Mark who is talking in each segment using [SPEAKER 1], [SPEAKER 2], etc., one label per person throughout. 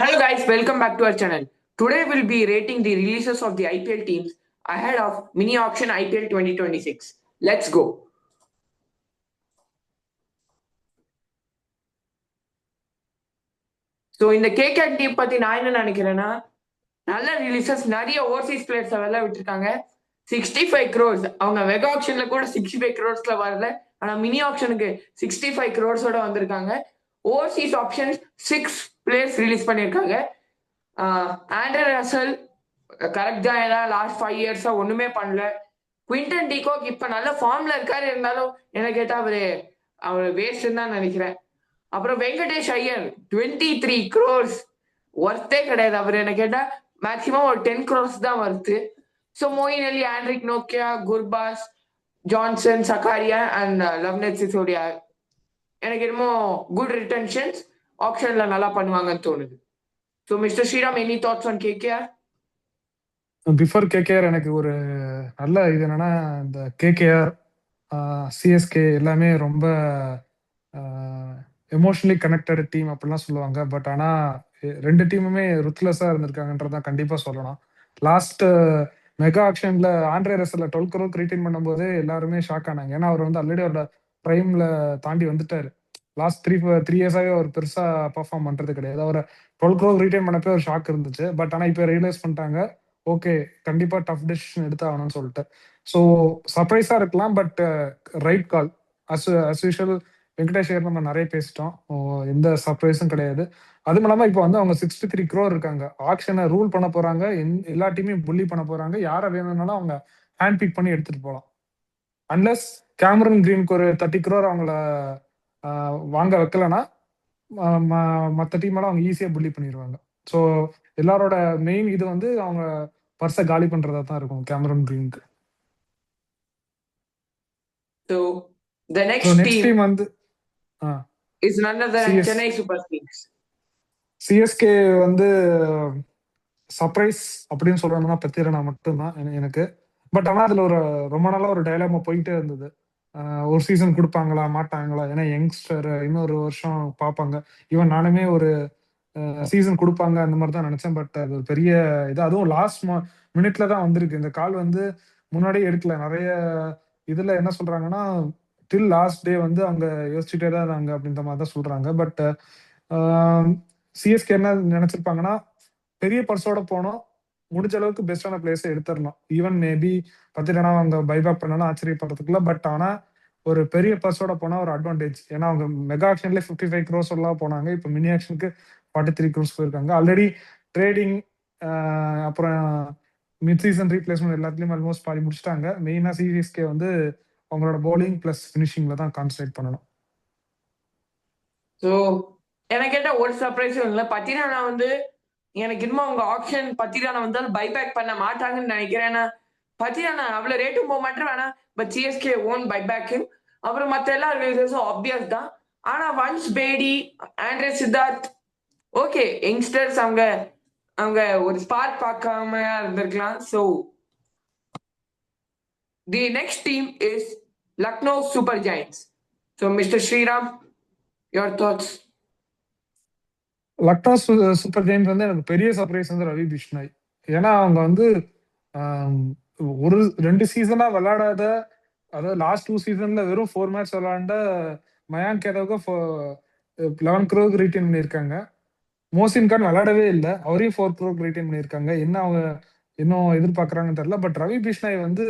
[SPEAKER 1] Hello guys, welcome back to our channel. Today we'll be rating the releases of the IPL teams ahead of mini auction IPL 2026. Let's go. So இந்த KKR team பத்தி நான் என்ன நினைக்கிறேன்னா, நல்ல releases நிறைய Overseas players எல்லாம் விட்டுருக்காங்க. 65 crores அவங்க மெகா ஆக்ஷன்ல கூட 65 crores வரல. ஆனா மினி ஆக்ஷனுக்கு 65 crores வந்திருக்காங்க. ஓவர்சீஸ் ஆப்ஷன்ஸ் 6 பிளேயர்ஸ் ரிலீஸ் பண்ணியிருக்காங்க. ஆண்ட்ரே ரசல் கரெக்ட் தான், ஏன்னா லாஸ்ட் 5 years ஒண்ணுமே பண்ணல. குவிண்டன் டிகாக் இப்ப நல்ல ஃபார்ம்ல இருக்காரு, இருந்தாலும் என்ன கேட்டா அவர் வேஸ்ட் தான் நினைக்கிறேன். அப்புறம் வெங்கடேஷ் ஐயர் 23 crores ஒர்த்தே கிடையாது. அவர் என்ன கேட்டா மேக்சிமம் ஒரு 10 crores தான் வருது. ஸோ மோயின் அலி, ஆண்ட்ரிக் நோக்கியா, குர்பாஸ், ஜான்சன், சகாரியா அண்ட் லவ்னெட் சிசோடியா எனக்கு என்னமோ குட் ரிட்டன்ஷன்ஸ் ஆப்ஷன்ல நல்லா பண்ணுவாங்கன்னு தோணுது. So mister Sriram, any thoughts on KKR?
[SPEAKER 2] Before KKR எனக்கு ஒரு நல்ல இது என்னன்னா, இந்த கேகேஆர் சிஎஸ்கே எல்லாமே ரொம்ப எமோஷனலி கனெக்டட் டீம் அப்படிலாம் சொல்லுவாங்க. பட் ஆனால் ரெண்டு டீமுமே ருத்லெஸ்ஸாக இருந்திருக்காங்கன்றதான் கண்டிப்பாக சொல்லணும். லாஸ்ட் மெகா ஆக்ஷன்ல ஆண்ட்ரே ரசல்ல 12 crore ரீட்டைன் பண்ணும்போது எல்லாருமே ஷாக் ஆனாங்க. ஏன்னா அவர் வந்து ஆல்ரெடி அவரோட பிரைம்ல தாண்டி வந்துட்டாரு. லாஸ்ட் த்ரீ இயர்ஸாவே அவர் பெருசா பர்ஃபார்ம் பண்றது கிடையாது. அவர் 12 crore ரீட்டைன் பண்ணப்போ ஒரு ஷாக் இருந்துச்சு. பட் ஆனால் இப்போ ரியலைஸ் பண்ணிட்டாங்க, ஓகே கண்டிப்பா டஃப் டெசிஷன் எடுத்தாகணும்னு சொல்லிட்டு. ஸோ சர்ப்ரைஸா இருக்கலாம், but right call. As usual Venkatesh Iyer நம்ம நிறைய பேசிட்டோம், எந்த சர்ப்ரைஸும் கிடையாது. அதுவும் இல்லாம இப்போ வந்து அவங்க 63 crore இருக்காங்க. ஆக்ஷனை ரூல் பண்ண போறாங்க, எல்லா டீமையும் புள்ளி பண்ண போறாங்க. யாரை வேணும்னாலும் அவங்க ஹேண்ட் பிக் பண்ணி எடுத்துட்டு போகலாம். அன்லஸ் கேமரன் கிரீனுக்கு ஒரு 30 crore அவங்கள வாங்க வைக்கலன்னா மற்ற டீம் எல்லாம் அவங்க ஈஸியா புள்ளி பண்ணிடுவாங்க. ஸோ எல்லாரோட மெயின் இது வந்து அவங்க பர்ஸை காலி பண்றதா தான் இருக்கும் Cameron கிரீனுக்கு.
[SPEAKER 1] So the next team
[SPEAKER 2] வந்து
[SPEAKER 1] is none other than Chennai Super Kings.
[SPEAKER 2] CSK வந்து சர்ப்ரைஸ் அப்படின்னு சொல்லணும்னா பத்திரனா மட்டும்தான் எனக்கு. பட் ஆனால் அதுல ஒரு ரொம்ப நாளா ஒரு டயலாமா போயிட்டே இருந்தது. ஒரு சீசன் கொடுப்பாங்களா மாட்டாங்களா, ஏன்னா யங்ஸ்டர் இன்னொரு வருஷம் பார்ப்பாங்க. ஈவன் நானுமே ஒரு சீசன் கொடுப்பாங்க அந்த மாதிரி தான் நினைச்சேன். பட் அது ஒரு பெரிய இது, அதுவும் லாஸ்ட் மினிட்ல தான் வந்திருக்கு. இந்த கால் வந்து முன்னாடியே எடுக்கல. நிறைய இதுல என்ன சொல்றாங்கன்னா, டில் லாஸ்ட் டே வந்து அவங்க யோசிச்சுட்டே தான் இருந்தாங்க அப்படின்ற மாதிரி தான் சொல்றாங்க. பட் சிஎஸ்கே என்ன நினைச்சிருப்பாங்கன்னா, பெரிய பர்ஸோட போனோம், முடிஞ்ச அளவுக்கு பெஸ்டான பிளேஸை எடுத்துடலாம். ஈவன் மேபி பத்திரனா அவங்க பைபேக் பண்ணாலும் ஆச்சரியப்படுறதுக்குள்ள. பட் ஆனா ஒரு பெரிய பர்ஸோட போனா ஒரு அட்வான்டேஜ். ஏன்னா அவங்க மெகா ஆக்ஷன்ல 55 crores எல்லாம் போனாங்க. இப்போ மினி ஆக்ஷனுக்கு 43 crores போயிருக்காங்க. ஆல்ரெடி ட்ரேடிங் அப்புறம் மிட் சீசன் ரீப்ளேஸ்மெண்ட் எல்லாத்துலயும் ஆல்மோஸ்ட் பாதி முடிச்சிட்டாங்க. மெயினா சிஎஸ்கே வந்து அவங்களோட பவுலிங் பிளஸ் ஃபினிஷிங்ல தான் கான்சன்ட்ரேட் பண்ணணும்.
[SPEAKER 1] ஸோ எனக்கு கேட்ட ஒரு சர்ப்ரைஸும் இல்லை. பத்திரானா வந்து எனக்கு இன்னும் அவங்க ஆப்ஷன் பத்திரானா வந்தாலும் பைபேக் பண்ண மாட்டாங்கன்னு நினைக்கிறேன். ஏன்னா பத்திரானா அவ்வளோ ரேட்டும் போக மாட்டேன் வேணாம். But CSK own buyback. அப்புறம் மற்ற எல்லா ரிலீசஸும் ஆப்வியஸ் தான். ஆனா வன்ஸ் பேடி, ஆண்ட்ரே சித்தார்த், ஓகே யங்ஸ்டர்ஸ் அவங்க அவங்க ஒரு ஸ்பார்க் பார்க்காம இருந்திருக்கலாம். So the next team is Lucknow Super Giants. So mister Sriram, your thoughts?
[SPEAKER 2] Lucknow Super Giants வந்து எனக்கு பெரிய சர்ப்ரைஸ் வந்து ரவி பிஷ்னாய். ஏன்னா அவங்க வந்து ஒரு 2 சீசனா விளையாடாத, அதாவது லாஸ்ட் 2 சீசன்ல வெறும் 4 மேட்ச் விளையாண்ட மயாங்க் யாதவுக்கு 11 crore ரீட்டைன் பண்ணியிருக்காங்க. மோசின் கான் விளையாடவே இல்லை, அவரையும் 4 crore ரீட்டைன் பண்ணியிருக்காங்க. என்ன அவங்க இன்னும் எதிர்பார்க்கறாங்கன்னு தெரியல. பட் ரவி பிஷ்னாய் வந்து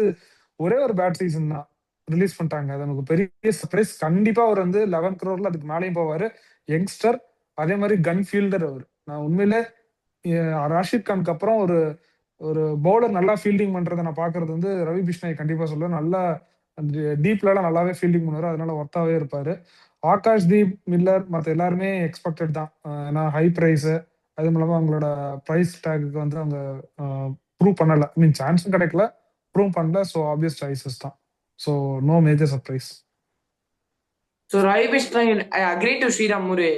[SPEAKER 2] ஒரே ஒரு பேட் சீசன் தான் ரிலீஸ் பண்ணிட்டாங்க. அது எனக்கு பெரிய சர்ப்ரைஸ். கண்டிப்பா அவர் வந்து 11 crore அதுக்கு மேலேயும் போவாரு. யங்ஸ்டர், அதே மாதிரி கன் ஃபீல்டர் அவர். நான் உண்மையிலே ராஷித் கானுக்கு அப்புறம் ஒரு ஒரு பவுலர் நல்லா ஃபீல்டிங் பண்றதை நான் பாக்குறது வந்து ரவி பிஷ்னாய் கண்டிப்பா சொல்லுவேன். நல்லா டீப்ல எல்லாம் நல்லாவே ஃபீல்டிங் பண்ணுவாரு, அதனால ஒர்த்தாவே இருப்பாரு. ஆகாஷ் தீப், மில்லர் மற்ற எல்லாருமே எக்ஸ்பெக்டட் தான். ஏன்னா ஹை பிரைஸ், அது மூலமா அவங்களோட பிரைஸ் டேக்கு வந்து அவங்க ப்ரூவ் பண்ணல, மீன் சான்ஸும் கிடைக்கல, ப்ரூவ் பண்ணல. ஸோ ஆப்வியஸ் சாய்ஸஸ் தான். So no major surprise.
[SPEAKER 1] So Ravi Bishnoi, I agree to Sriram, ஒரு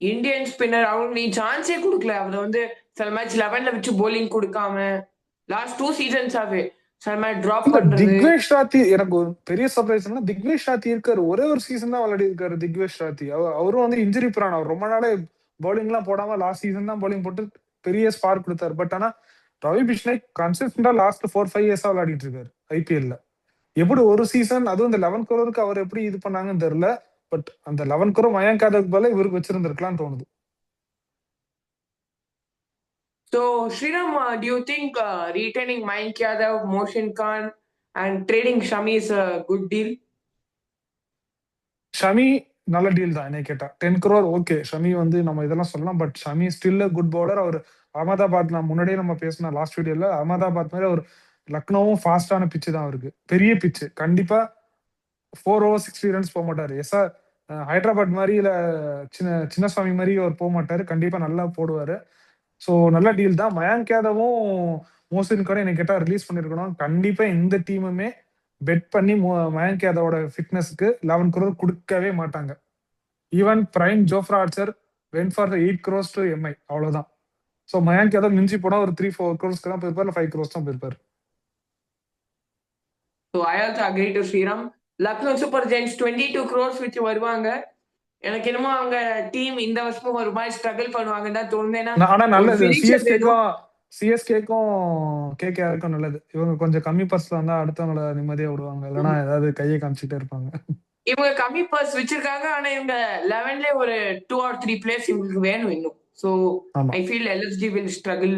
[SPEAKER 1] இந்தியன் ஸ்பின்னர். அவங்க நீ சான்ஸே கொடுக்கல. அவரை வந்து சில மேட்ச் 11ல வச்சு போலிங் கொடுக்காம லாஸ்ட் 2 சீசன்ஸாவே சில மேட்ச் டிராப் பண்றது.
[SPEAKER 2] திக்வேஷ் ராத்தி எனக்கு ஒரு பெரிய சர்ப்ரைஸ்னா, திக்வேஷ் ராத்தி இருக்காரு, ஒரே ஒரு சீசன் தான் விளையாடி இருக்காரு திக்வேஷ் ராத்தி. அவரும் வந்து இன்ஜுரி பிரான். அவர் ரொம்ப நாளே பவுலிங்லாம் போடாம லாஸ்ட் சீசன் தான் பவுலிங் போட்டு பெரிய ஸ்பார்க் கொடுத்தாரு. பட் ஆனா ரவி பிஷ்னாய் கன்சிஸ்டன்டா லாஸ்ட் 4-5 இயர்ஸா விளையாடிட்டு இருக்காரு ஐபிஎல்ல. எப்படி ஒரு சீசன் அதுவும் இந்த 11 crore அவர் எப்படி இது பண்ணாங்கன்னு தெரியல. பட் அந்த 11 crore மயங்க் யாதவுக்கு பதிலா இவருக்கு வச்சிருந்திருக்கலாம்னு தோணுது.
[SPEAKER 1] So, Sriram, do you think retaining Mayank Yadav, Mohsin Khan, and trading Shami is a good deal?
[SPEAKER 2] Shami நல்ல டீல் தான் என்னை கேட்டா. 10 crore ஓகே. ஷமி வந்து நம்ம இதெல்லாம் சொல்லலாம். But Shami still good bowler. அவர் அகமதாபாத் முன்னாடியே நம்ம பேசின லாஸ்ட் வீடியோல அகமதாபாத் மாதிரி ஒரு லக்னோவும் ஃபாஸ்டான பிச்சு தான் அவருக்கு. பெரிய பிச்சு. கண்டிப்பா 4 over 60 runs போக மாட்டாரு. எஸ்ஆ ஹைதராபாத் மாதிரி இல்ல சின்னசுவாமி மாதிரி அவர் போக மாட்டாரு. கண்டிப்பா நல்லா போடுவாரு. ஸோ நல்ல டீல் தான். மயங்க் யாதவும் மோசின் கூட என்னை கேட்டா ரிலீஸ் பண்ணிருக்கணும். கண்டிப்பா இந்த டீமுமே பெட் பண்ணி மயங்க் யாதவோட ஃபிட்னஸ்க்கு 11 crore கொடுக்கவே மாட்டாங்க. Even prime Jofra Archer when for 8 crores to Mi அவ்வளவுதான். ஸோ மயங்க் யாதவ் மிஞ்சி போனா ஒரு 3-4 crores தான் போயிருப்பாரு, இல்ல 5 crores தான் போயிருப்பாரு.
[SPEAKER 1] So, I also agree to Sriram. Lucknow Super Giants 22 crores வச்சு வருவாங்க. எனக்கு என்னமோ அவங்க டீம் இந்த வருஷமும் ஒரு மாதிரி ஸ்ட்ரகிள் பண்ணுவாங்கன்னு தான் தோணுது.
[SPEAKER 2] ஆனா நல்லது. சிஎஸ்கேக்கும் கேகேஆருக்கும் நல்லது. இவங்க கொஞ்சம் கம்மி பர்ஸ்ல வந்தா அடுத்தவங்கள நிம்மதியா விடுவாங்க. இல்லைன்னா ஏதாவது கையை காமிச்சுட்டே இருப்பாங்க.
[SPEAKER 1] இவங்க கம்மி பர்ஸ் வச்சிருக்காங்க. ஆனா இவங்க 11ல ஒரு 2 or 3 பிளேயர்ஸ் இவங்களுக்கு வேணும் இன்னும். So, I feel LSG will struggle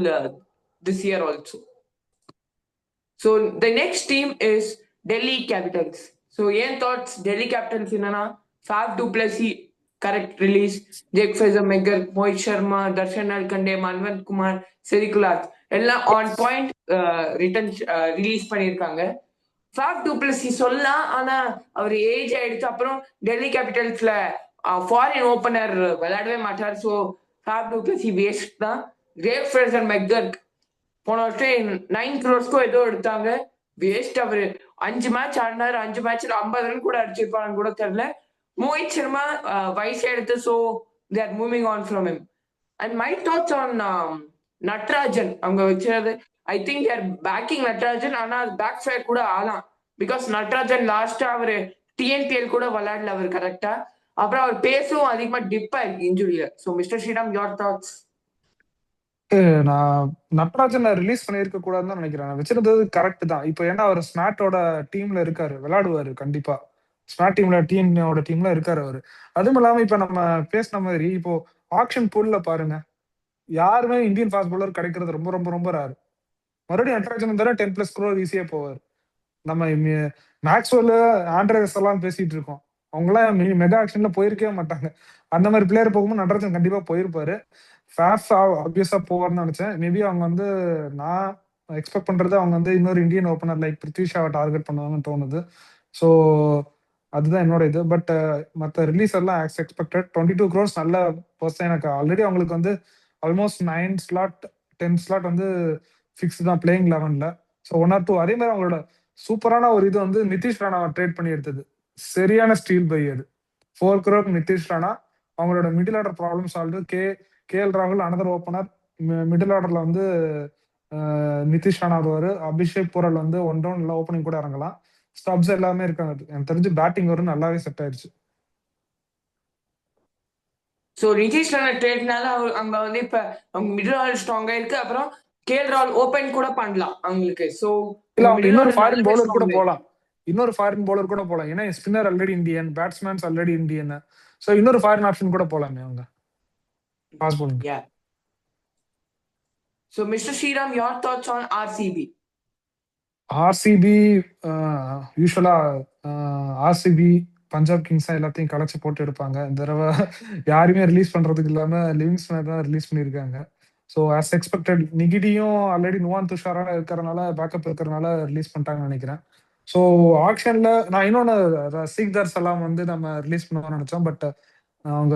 [SPEAKER 1] this year also. So, the next team is Delhi Capitals. So, ஏன் thoughts Delhi Capitals என்னன்னா Faf du Plessis correct release, Jake Fraser Megger, Mohit Sharma, Darshan Nalkande, Manvant Kumar, Serikulat எல்லாம் on point return release பண்ணியிருக்காங்க. Faf du Plessis சொல்லலாம். ஆனா அவர் age ஆயிடுச்சு. அப்புறம் Delhi கேபிட்டல்ஸ்ல foreign opener விளையாடவே மாட்டார். So Faf du Plessis waste தான். Jack Fraser megger போன வருஷம் 9 crores ஏதோ எடுத்தாங்க. வேஸ்ட். அவரு 5 மேட்ச் ஆடினாரு. 5 மேட்ச்ல 50 ரன் கூட அடிச்சிருப்பாங்க கூட தெரியல. மோஹித் சர்மா வயசு எடுத்து. So they are moving on from him. And my thoughts on Natarajan அவங்க வச்சது. I think there backing Natarajan. ஆனா பேக் ஃபயர் கூட ஆகலாம். பிகாஸ் நட்ராஜன் லாஸ்டா அவரு டிஎன்பிஎல் கூட விளையாடல அவர் கரெக்டா. அப்புறம் அவர் பேசும் அதிகமா டிப் ஆயிருக்கு இன்ஜுரியில. So mister Sriram, your thoughts?
[SPEAKER 2] நான் நட்ராஜன் ரிலீஸ் பண்ணிருக்க கூடாதுன்னு நினைக்கிறேன். வச்சிருந்தது கரெக்ட் தான். இப்போ ஏன்னா அவர் ஸ்மாட்டோட டீம்ல இருக்காரு, விளையாடுவாரு கண்டிப்பா. ஸ்மார்ட் டீம்ல இருக்காரு அவரு. அதுவும் இல்லாம இப்ப நம்ம பேசின மாதிரி இப்போ ஆக்ஷன் பூல்ல பாருங்க, யாருமே இந்தியன் ஃபாஸ்ட் பவுலர் கிடைக்கிறது ரொம்ப ரொம்ப ரொம்ப ரேர். மறுபடியும் நட்ராஜன் தர 10+ crore ஈஸியா போவார். நம்ம மேக்ஸ்வெல், ஆண்ட்ரேஸ் எல்லாம் பேசிட்டு இருக்கோம். அவங்களாம் மெகா ஆக்ஷன்ல போயிருக்கவே மாட்டாங்க. அந்த மாதிரி பிளேயர் போகும்போது நட்ராஜன் கண்டிப்பா போயிருப்பாரு. ஃபேஃப் ஆப்வியஸா போவார்னு நினைச்சேன். மேபி அவங்க வந்து நான் எக்ஸ்பெக்ட் பண்றது அவங்க வந்து இன்னொரு இந்தியன் ஓப்பனர் லைக் பிருத்வி ஷாவை டார்கெட் பண்ணுவாங்கன்னு தோணுது. ஸோ அதுதான் என்னோட இது. பட் மற்ற ரிலீஸ் எல்லாம் எக்ஸ்பெக்டட். 22 crores நல்ல பர்சன். எனக்கு ஆல்ரெடி அவங்களுக்கு வந்து ஆல்மோஸ்ட் 9 slot 10 slot வந்து ஃபிக்ஸ் தான் பிளேயிங் 11ல. ஸோ 1 or 2 அதே மாதிரி அவங்களோட சூப்பரான ஒரு இது வந்து நிதிஷ் ராணா ட்ரேட் பண்ணி எடுத்தது. சரியான ஸ்டீல் பை அது. 4 crore நிதிஷ் ராணா. அவங்களோட middle order problem solve. KL ராகுல் அனதர் ஓப்பனர். மிடில் ஆர்டர்ல வந்து நிதிஷ் ராணா வருவாரு. அபிஷேக் போரல் வந்து 1 down இல்ல ஓப்பனிங் கூட இறங்கலாம். ஸ்டப்ஸ் எல்லாமே இருக்காங்க. எனக்கு தெரிஞ்சு பேட்டிங் வரும் நல்லாவே செட் ஆயிடுச்சு.
[SPEAKER 1] ஸோ நிதிஷ் ராணா ட்ரேட்னால அங்க வந்து இப்ப அவங்க மிடில் ஆர்டர் ஸ்ட்ராங்கா இருக்கு. அப்புறம் கேஎல் ராகுல் ஓபன் கூட பண்ணலாம் அவங்களுக்கு. ஸோ
[SPEAKER 2] இல்ல அவங்க இன்னொரு ஃபாரின் பவுலர் கூட போலாம். ஏன்னா spinner already Indian, batsmen already Indian. So இன்னொரு ஃபாரின் ஆப்ஷன் கூட போலாமே அவங்க.
[SPEAKER 1] Yeah. So, Mr. Sriram, your thoughts on RCB?
[SPEAKER 2] RCB யூஸ்வலா ஆர்சிபி பஞ்சாப் கிங்ஸ் எல்லாத்தையும் கலைச்சு போட்டு எடுப்பாங்க. இந்த தடவை யாருமே ரிலீஸ் பண்றதுக்கு இல்லாம லிவிங்ஸ்டன் தான் ரிலீஸ் பண்ணியிருக்காங்க. ஸோ ஆஸ் எக்ஸ்பெக்டட் நிகிடியும் ஆல்ரெடி நுவான் துஷாரா இருக்கிறனால பேக்கப் இருக்கிறனால ரிலீஸ் பண்ணிட்டாங்கன்னு நினைக்கிறேன். ஸோ ஆக்ஷன்ல நான் இன்னொன்னு சீக்தர் சலாம் வந்து நம்ம ரிலீஸ் பண்ணுவோம்னு நினைச்சோம். பட் அவங்க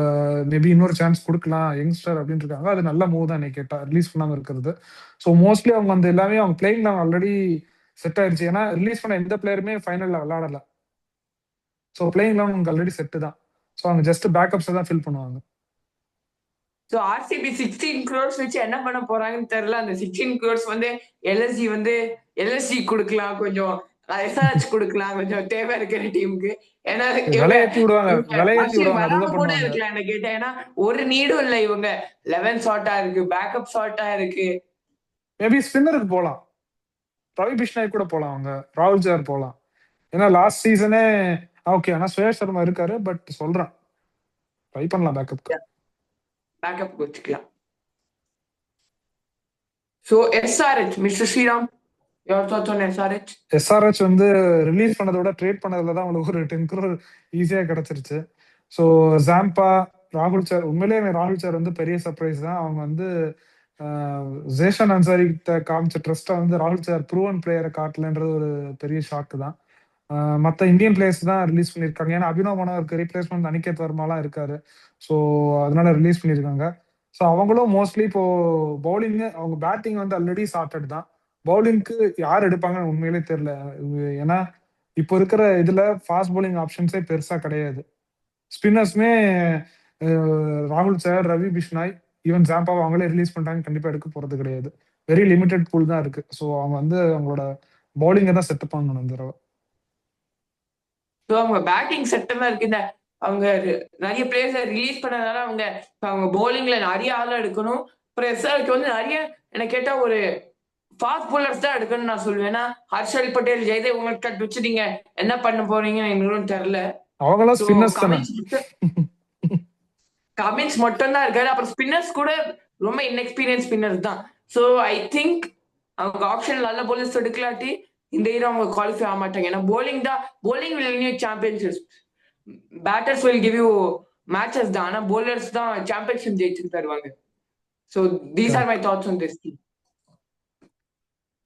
[SPEAKER 2] மேபி இன்னொரு சான்ஸ் கொடுக்கலாம் யங்ஸ்டர் அப்படின்னு இருக்காங்க. அது நல்ல மூவ் தான் என்னை கேட்டா ரிலீஸ் பண்ணாம இருக்கிறது. ஸோ மோஸ்ட்லி அவங்க வந்து எல்லாமே அவங்க பிளேயிங் ஆல்ரெடி செட் ஆயிடுச்சு. ஏன்னா ரிலீஸ் பண்ண எந்த பிளேயருமே ஃபைனல்ல விளையாடல. ஸோ பிளேயிங் உங்களுக்கு ஆல்ரெடி செட்டு தான். ஸோ அவங்க ஜஸ்ட் பேக்கப்ஸ் தான் ஃபில் பண்ணுவாங்க.
[SPEAKER 1] ஸோ ஆர்சிபி 16 crores வச்சு என்ன பண்ண போறாங்கன்னு தெரியல. அந்த 16 crores வந்து எல்எஸ்ஜி கொடுக்கலாம். கொஞ்சம் எஸ்ஆர்ஹெச் கொடுக்கலாம் கொஞ்சம் தேவை இருக்கிற டீமுக்கு. ஏன்னா இவங்க
[SPEAKER 2] விலையேத்தி விடுவாங்க,
[SPEAKER 1] இவங்க
[SPEAKER 2] விலையேத்தி
[SPEAKER 1] அபிஷேக்
[SPEAKER 2] விடுவாங்க,
[SPEAKER 1] வராம
[SPEAKER 2] அதுதான்
[SPEAKER 1] கூட
[SPEAKER 2] பண்ணுவாங்க.
[SPEAKER 1] இருக்கலாம் என்ன கேட்டா. ஏன்னா ஒரு நீடும் இல்ல. இவங்க 11 ஷார்ட்டா இருக்கு, பேக்கப் ஷார்ட்டா இருக்கு.
[SPEAKER 2] மேபி ஸ்பின்னருக்கு போலாம், ரவி பிஷ்னாய் கூட போலாம், அவங்க ராகுல் சார் போலாம். ஏன்னா லாஸ்ட் சீசனே ஓகே. ஆனா சுரேஷ் சர்மா இருக்காரு, பட் சொல்றேன் ட்ரை பண்ணலாம் பேக்கப்க்கு.
[SPEAKER 1] பேக்கப் வச்சுக்கலாம். So SRH, mister Sriram, your thoughts on SRH?
[SPEAKER 2] SRH வந்து ரிலீஸ் பண்ணதை விட ட்ரேட் பண்ணதுல தான் அவங்களுக்கு ஒரு 10 crore ஈஸியா கிடைச்சிருச்சு. ஸோ ஜாம்பா, ராகுல் சார், உண்மையிலேயே எனக்கு ராகுல் சார் வந்து பெரிய சர்ப்ரைஸ் தான். அவங்க வந்து ஜேஷன் அன்சாரி கிட்ட காமிச்ச ட்ரஸ்ட்டை வந்து ராகுல் சார் ப்ரூவன் பிளேயரை காட்டலன்றது ஒரு பெரிய ஷாக்கு தான். மற்ற இந்தியன் பிளேயர்ஸ் தான் ரிலீஸ் பண்ணியிருக்காங்க. ஏன்னா அபினவ் மனோகருக்கு ரீப்ளேஸ்மெண்ட் அனிகேத் வர்மாலாம் இருக்காரு. ஸோ அதனால ரிலீஸ் பண்ணியிருக்காங்க. ஸோ அவங்களும் மோஸ்ட்லி இப்போ பவுலிங், அவங்க பேட்டிங் வந்து ஆல்ரெடி சார்ட்டட் தான். பவுலிங்க்கு யார் எடுப்பாங்கன்னு உண்மையிலே தெரியல. ஏன்னா இப்போ இருக்கிற இதுல ஃபாஸ்ட் பவுலிங் ஆப்ஷன்ஸே பெருசா கிடையாது. ஸ்பின்னர்ஸ்மே ராகுல் சார், ரவி பிஷ்னாய், ஈவன் ஜாம்பாவை அவங்களே ரிலீஸ் பண்ணிட்டாங்க, கண்டிப்பா எடுக்க போறது கிடையாது. வெரி லிமிடெட் பூல் தான் இருக்கு. ஸோ அவங்க வந்து அவங்களோட பவுலிங்கை தான் செட் பண்ணணும் இந்த தடவை.
[SPEAKER 1] ஸோ அவங்க பேட்டிங் செட்டெல்லாம் இருக்கு. இந்த அவங்க நிறைய பிளேயர்ஸை ரிலீஸ் பண்ணதால அவங்க பவுலிங்ல நிறைய ஆள் எடுக்கணும். அப்புறம் எஸ்ஆர்ஹெச் வந்து நிறைய என்ன கேட்டா ஒரு ஃபாஸ்ட் bowlers தான் எடுக்கணும்னு நான் சொல்லுவேன். ஏன்னா ஹர்ஷல் பட்டேல், ஜெயதேவ் உங்கள்கிட்ட வச்சு நீங்க என்ன பண்ண போறீங்கன்னு எனக்கு தெரியல.
[SPEAKER 2] அவங்களாம்
[SPEAKER 1] ஸோ
[SPEAKER 2] ஸ்பின்னர்ஸ் தானே.
[SPEAKER 1] கமின்ஸ் மட்டும் தான் இருக்காரு. அப்புறம் ஸ்பின்னர்ஸ் கூட ரொம்ப இன்எக்ஸ்பீரியன்ஸ் ஸ்பின்னர்ஸ் தான். ஸோ ஐ திங்க் அவங்க ஆப்ஷன் நல்ல bowlers எடுக்கலாட்டி இந்த இயர் அவங்க குவாலிஃபை ஆக மாட்டாங்க. ஏன்னா bowling will win you championships. Batters will give you matches தான். ஆனா bowlers தான் சாம்பியன்ஷிப் ஜெயிச்சு தருவாங்க. So these are my thoughts on this team.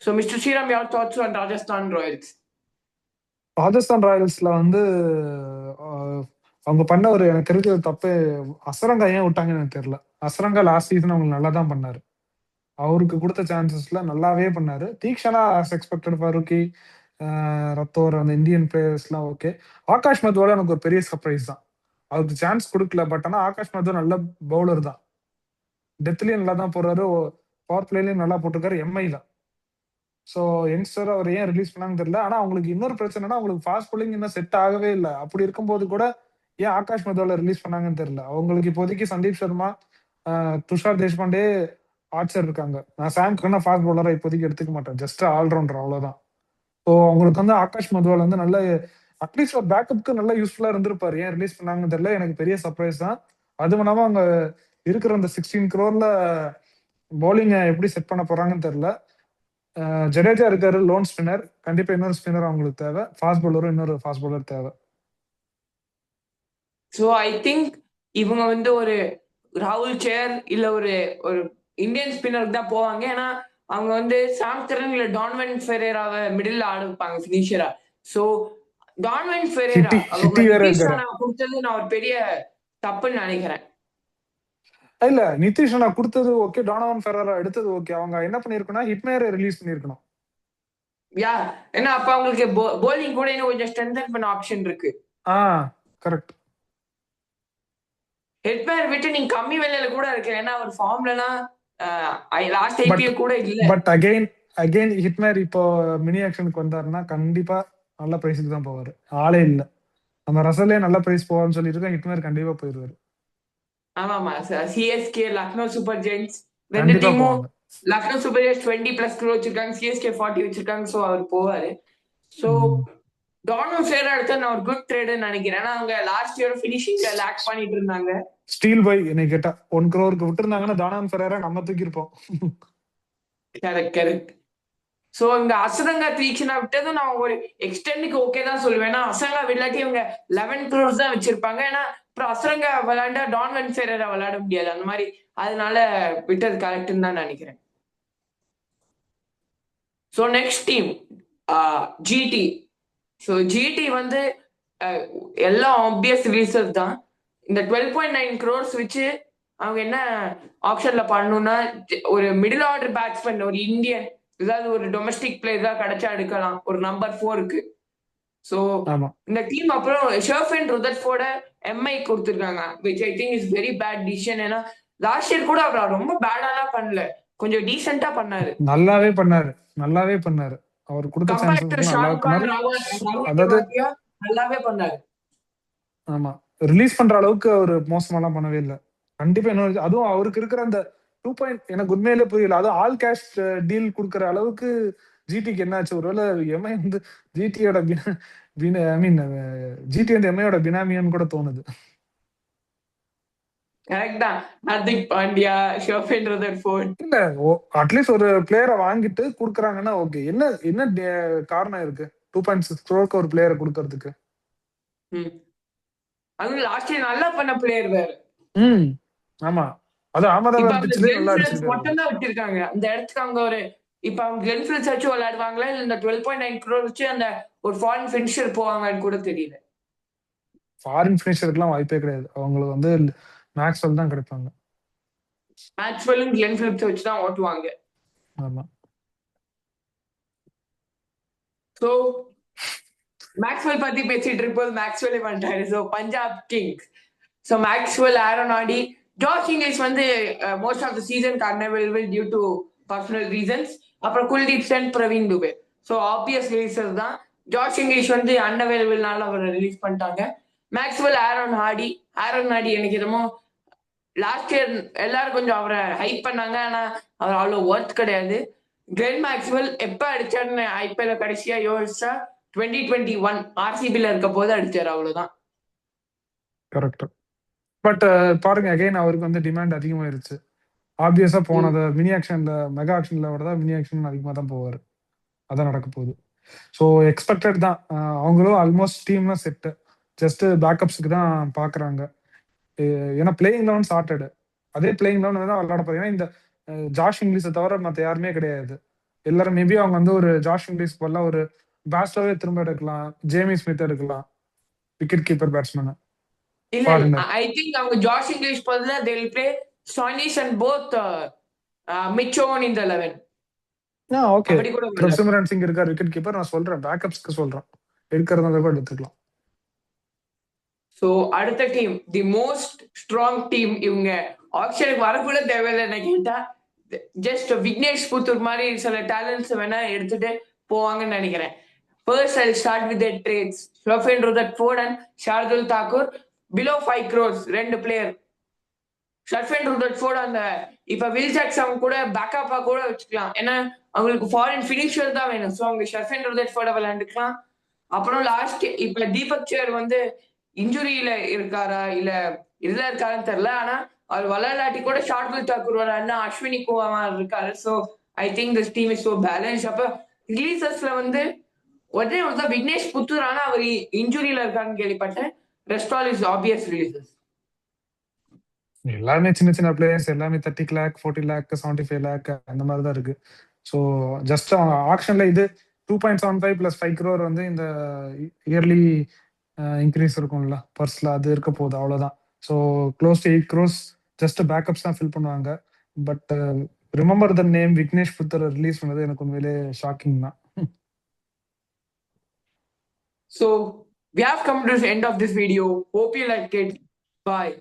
[SPEAKER 1] So mister Sriram, your thoughts on Rajasthan Royals?
[SPEAKER 2] ராஜஸ்தான் ராயல்ஸ்ல வந்து அவங்க பண்ண ஒரு எனக்கு தெரிஞ்ச ஒரு தப்பு, அசரங்கா ஏன் விட்டாங்கன்னு எனக்கு தெரியல. அசரங்கா லாஸ்ட் சீசன் அவங்க நல்லா தான் பண்ணாரு. அவருக்கு கொடுத்த சான்சஸ்ல நல்லாவே பண்ணாரு. தீக்ஷனா ஆஸ் எக்ஸ்பெக்டட், ஃபருக்கி, ரத்தோர், அந்த இந்தியன் பிளேயர்ஸ்லாம் ஓகே. ஆகாஷ் மத்வால எனக்கு ஒரு பெரிய சர்ப்ரைஸ் தான். அவருக்கு சான்ஸ் கொடுக்கல, பட் ஆனா ஆகாஷ் மத்வா நல்ல பவுலர் தான். டெத்லயும் நல்லா தான் போடுறாரு, பவர் பிளேலயும் நல்லா போட்டிருக்காரு, எம்ஐல. ஸோ யங்ஸ்டர் அவர் ஏன் ரிலீஸ் பண்ணாங்கன்னு தெரியல. ஆனா அவங்களுக்கு இன்னொரு பிரச்சனைனா அவங்களுக்கு ஃபாஸ்ட் bowling இன்னும் செட் ஆகவே இல்லை. அப்படி இருக்கும்போது கூட ஏன் ஆகாஷ் மத்வால ரிலீஸ் பண்ணாங்கன்னு தெரியல. அவங்களுக்கு இப்போதைக்கு சந்தீப் சர்மா, துஷார் தேஷ்பாண்டே, ஆர்ச்சர் இருக்காங்க. நான் சாம் கர்னா ஃபாஸ்ட் பவுலரா இப்போதைக்கு எடுத்துக்க மாட்டேன், ஜஸ்ட் ஆல்ரவுண்டர், அவ்வளவுதான். ஸோ அவங்களுக்கு வந்து ஆகாஷ் மத்வால் வந்து நல்ல அட்லீஸ்ட் ஒரு பேக்கப்க்கு நல்லா யூஸ்ஃபுல்லா இருந்திருப்பாரு. ஏன் ரிலீஸ் பண்ணாங்கன்னு தெரியல, எனக்கு பெரிய சர்ப்ரைஸ் தான். அதுவும் இல்லாம அவங்க இருக்கிற அந்த 16 crore பவுலிங்க எப்படி செட் பண்ண போறாங்கன்னு தெரியல. ஜடேஜா இருக்காரு, லோன் ஸ்பின்னர், கண்டிப்பா இன்னொரு ஸ்பின்னர் அவங்களுக்கு தேவை. ஃபாஸ்ட் பவுலரும் இன்னொரு ஃபாஸ்ட் பவுலர் தேவை.
[SPEAKER 1] ஸோ ஐ திங்க் இவங்க வந்து ஒரு ராகுல் சேர் இல்ல ஒரு ஒரு இந்தியன் ஸ்பின்னருக்கு தான் போவாங்க. ஏன்னா அவங்க வந்து சாம் கரன் இல்ல டான்வன் ஃபெரேராவை மிடில் ஆட வைப்பாங்க ஃபினிஷரா. ஸோ டான்வன் ஃபெரேரா அவங்க
[SPEAKER 2] வேற
[SPEAKER 1] நிதிஷ்
[SPEAKER 2] இருக்காரு.
[SPEAKER 1] ராணா கொடுத்தது நான் ஒரு பெரிய தப்புன்னு நினைக்கிறேன்.
[SPEAKER 2] இல்ல, நிதிஷ் ராணா கொடுத்தது ஓகே, டானவன் ஃபெரரா எடுத்தது ஓகே. அவங்க என்ன பண்ணிருக்கணும், ஹிட்மேரை ரிலீஸ் பண்ணிருக்கணும்.
[SPEAKER 1] யா, ஏன்னா அப்ப அவங்களுக்கு bowling கூட இன்னும் கொஞ்சம் ஸ்ட்ரென்தன் பண்ண ஆப்ஷன் இருக்கு.
[SPEAKER 2] கரெக்ட்.
[SPEAKER 1] ஹெட்மேர் விட்டு நீங்க கம்மி விலையில கூட இருக்கு. ஏன்னா அவர் ஃபார்ம்லலாம் லாஸ்ட் ஐபிஎல் கூட இல்ல.
[SPEAKER 2] பட் அகைன் ஹிட்மேர் இப்போ மினி ஆக்ஷனுக்கு வந்தாருன்னா கண்டிப்பா நல்ல பிரைஸுக்கு தான் போவாரு. ஆளே இல்ல, நம்ம ரசல்லே நல்ல பிரைஸ் போவான்னு சொல்லிட்டு ஹிட்மேர் கண்டிப்பா போயிருவாரு.
[SPEAKER 1] ஆமாமா, சிஎஸ்கே, லக்னோ சூப்பர் ஜெயின்ஸ் ரெண்டு டீமும். லக்னோ சூப்பர் ஜெயின்ஸ் 20+ crore வச்சிருக்காங்க, சிஎஸ்கே 40 வச்சிருக்காங்க. ஸோ அவர் போவாரு. ஸோ டானவன் ஃபெரேரா எடுத்தா நான் ஒரு குட் ட்ரேடுன்னு நினைக்கிறேன். ஏன்னா அவங்க லாஸ்ட் இயர் ஃபினிஷிங்ல லேக் பண்ணிட்டு இருந்தாங்க.
[SPEAKER 2] ஸ்டீல் பை என்னை கேட்டா 1 crore விட்டுருந்தாங்கன்னா டானவன் ஃபெரேரா நம்ம தூக்கி இருப்போம்.
[SPEAKER 1] கரெக்ட். சோ இந்த அசரங்கா தீக்ஷனா விட்டதும் நான் ஒரு எக்ஸ்டெண்டுக்கு ஓகே தான் சொல்லுவேன். ஏன்னா அசரங்கா விளையாட்டி இவங்க 11 crore தான் வச்சிருப்பாங்க. ஏன்னா அப்புறம் அசரங்கா விளையாண்டா டான்வன் ஃபெரேரா விளையாட முடியாது அந்த மாதிரி. அதனால விட்டது கரெக்ட்னு தான் நினைக்கிறேன். So next team GT. So GT வந்து எல்லாம் ஆப்வியஸ் ரிலீசஸ் தான். இந்த 12.9 crores வச்சு அவங்க என்ன ஆப்ஷன்ல பண்ணணும்னா ஒரு மிடில் ஆர்டர் பேட்ஸ்மேன், ஒரு இந்தியன், ஏதாவது ஒரு டொமஸ்டிக் பிளேயர் தான் கிடைச்சா எடுக்கலாம் ஒரு நம்பர் 4க்கு. ஸோ இந்த டீம் அப்புறம் ஷெர்ஃபன் ருதர்ஃபோர்ட எம்ஐ கொடுத்துருக்காங்க, which I think is very bad decision. ஏன்னா லாஸ்ட் இயர் கூட அவர் ரொம்ப பேடாலாம் பண்ணல, கொஞ்சம் டீசென்டா பண்ணாரு.
[SPEAKER 2] நல்லாவே பண்ணாரு. அவர் கொடுத்த
[SPEAKER 1] கம்பேர்ட் டு
[SPEAKER 2] சான்சஸ் நல்லா
[SPEAKER 1] ஷாருக்கான்,
[SPEAKER 2] பண்ணாரு.
[SPEAKER 1] ராகுல்
[SPEAKER 2] அதாவது
[SPEAKER 1] தெவாட்டியா நல்லாவே பண்ணாரு.
[SPEAKER 2] ஆமா, ரிலீஸ் பண்ற அளவுக்கு அவர் மோசமாலாம் பண்ணவே இல்ல. கண்டிப்பா இன்னொரு அதுவும் அவருக்கு இருக்கிற அந்த 2 பாயிண்ட் எனக்கு உண்மையிலே புரியல. அதுவும் ஆல் கேஷ் டீல் குடுக்குற அளவுக்கு ஜிடிக்கு என்னாச்சு? ஒருவேள எம்ஐ வந்து ஜிடியோட ஐ மீன் ஜிடி வந்து எம்ஐயோட பினாமியான்னு கூட தோணுது.
[SPEAKER 1] கரெக்ட் தான். ஹார்திக் பாண்டியா, ஷோஃபேன் ரதர்ஃபோர்ட்.
[SPEAKER 2] இல்ல அட்லீஸ்ட் ஒரு பிளேயரை வாங்கிட்டு குடுக்குறாங்கன்னா ஓகே. என்ன என்ன காரணம் இருக்கு 2.6 crore ஒரு பிளேயரை குடுக்கறதுக்கு?
[SPEAKER 1] அதுவும் லாஸ்ட் இயர் நல்லா பண்ண பிளேயர் வேற.
[SPEAKER 2] ஆமா, அது
[SPEAKER 1] இப்ப
[SPEAKER 2] அகமதாபாத்
[SPEAKER 1] அவங்க
[SPEAKER 2] பிட்ச்லயே
[SPEAKER 1] கிளென்
[SPEAKER 2] நல்லா
[SPEAKER 1] பிலிப்ஸ்
[SPEAKER 2] அடிச்சுக்கிட்டு
[SPEAKER 1] மட்டும் தான் வச்சிருக்காங்க. அந்த இடத்துக்கு அவங்க இப்ப அவங்க கிளென் பிலிப்ஸ் வச்சு விளையாடுவாங்களா இல்ல இந்த 12.9 crore வச்சு அந்த ஒரு ஃபாரின் ஃபினிஷர் போவாங்கன்னு கூட தெரியல.
[SPEAKER 2] ஃபாரின் ஃபினிஷருக்குலாம் வாய்ப்பே கிடையாது. அவங்களுக்கு வந்து மேக்ஸ்வெல் தான் கிடைப்பாங்க.
[SPEAKER 1] மேக்ஸ்வெல்லும் கிளென் பிலிப்ஸ் வச்சு தான் ஓட்டுவாங்க.
[SPEAKER 2] ஆமா.
[SPEAKER 1] சோ மேக்ஸ்வெல் பத்தி பேசிட்டு இருக்கும்போது மேக்ஸ்வெல் பண்ணிட்டாரு. So Punjab kings. So Maxwell, Aaron Hardie, Josh Inglis வந்து most of the season unavailable due to personal reasons. அப்புறம் Kuldeep Sen, Praveen Dubey. So obvious releases தான். ஜாஷ் இங்கிலீஷ் வந்து அன்அவைலபிள்னால அவர் ரிலீஸ் பண்ணிட்டாங்க. மேக்ஸ்வெல், ஆரோன் ஹாடி எனக்கு என்னமோ லாஸ்ட் இயர் எல்லாரும் கொஞ்சம் அவரை ஹைப் பண்ணாங்க. ஆனா அவர் அவ்வளவு ஒர்த் கிடையாது. கிளென் மேக்ஸ்வெல் எப்ப அடிச்சாருன்னு ஐபிஎல்ல கடைசியா யோசிச்சா 2021 ஆர்சிபில இருக்க போது அடிச்சாரு, அவ்வளவுதான்.
[SPEAKER 2] கரெக்ட். பட் பாருங்க அகைன் அவருக்கு வந்து டிமாண்ட் அதிகமாயிருச்சு. ஆப்வியஸா போனது மினி ஆக்ஷன்ல மெகா ஆக்ஷன்ல விட மினி ஆக்ஷன் அதிகமா தான் போவாரு. அதான் நடக்க போகுது. ஸோ எக்ஸ்பெக்டட் தான். அவங்களும் ஆல்மோஸ்ட் டீம்லாம் செட்டு. ஜஸ்ட் பேக்கப்ஸ்க்கு தான் பாக்குறாங்க. ஏன்னா பிளேயிங் லெவன் சார்ட்டட். அதே பிளேயிங் லெவன் தான் விளையாட போறீங்க. இந்த ஜாஷ் இங்கிலீஷை தவிர மற்ற யாருமே கிடையாது. எல்லாரும் மேபி அவங்க வந்து ஒரு ஜாஷ் இங்கிலீஷ் போல ஒரு பேஸ்டவே திரும்ப எடுக்கலாம். ஜேமி ஸ்மித் எடுக்கலாம், விக்கெட் கீப்பர் பேட்ஸ்மேன்.
[SPEAKER 1] இல்ல ஐ திங்க் அவங்க ஜாஷ் இங்கிலீஷ் பதிலா they will play Stoinis and both Mitchell in the 11.
[SPEAKER 2] Okay. Simran Singh இருக்கார் விக்கெட் கீப்பர். நான் சொல்றேன் பேக்கப்ஸ்க்கு சொல்றேன். எடுக்கிறதா கூட எடுத்துக்கலாம்.
[SPEAKER 1] சோ அடுத்த team the most strong team. இவங்க ஆக்ஷனுக்கு வரக்கூட தேவையில்லை கேட்டா. ஜஸ்ட் விக்னேஷ் புத்தூர் மாதிரி சில டேலண்ட்ஸ் வேணா எடுத்துட்டு போவாங்கன்னு நினைக்கிறேன். First, I'll start with the trades. Shofin Rutherford and Shardul Thakur. Below 5 crores, ரெண்டு பிளேயர். ஷர்ஃபன் ருதர்ஃபோர்ட் அந்த இப்ப வில் ஜாக்சன் கூட பேக்கப்பா கூட வச்சுக்கலாம். ஏன்னா அவங்களுக்கு ஃபாரின் ஃபினிஷர் தான் வேணும். ஸோ அவங்க ஷர்ஃபன் ருதர்ஃபோர்ட விளையாண்டுக்கலாம். அப்புறம் லாஸ்ட் இப்ப தீபக் சேர் வந்து இன்ஜுரியில இருக்காரா இல்ல இதுல இருக்காருன்னு தெரியல. ஆனா அவர் விளையாட்டி கூட ஷார்துல் தாக்கூர் விளையாடினா அஸ்வினி குமார் இருக்காரு. So I think this team is so balance. அப்ப ரிலீசஸ்ல வந்து ஒரே ஒரு தான் விக்னேஷ் புத்தூர். ஆனா அவர் இன்ஜுரியில இருக்காருன்னு கேள்விப்பட்டேன். Rest all is obvious releases.
[SPEAKER 2] எல்லாமே சின்ன சின்ன பிளேயர்ஸ். எல்லாமே 30 lakh 40 lakh 75 lakh அந்த மாதிரி தான் இருக்கு. ஸோ ஜஸ்ட் அவங்க ஆக்ஷன்ல இது 2.75 plus 5 crore வந்து இந்த இயர்லி இன்க்ரீஸ் இருக்கும்ல பர்ஸ்ல, அது இருக்க போகுது அவ்வளவுதான். So close to 8 crores just backups தான் ஃபில் பண்ணுவாங்க. But remember the name Vignesh Buddha release பண்ணது எனக்கு உண்மையிலே ஷாக்கிங் தான்.
[SPEAKER 1] So we have come to the end of this video. Hope you liked it. Bye.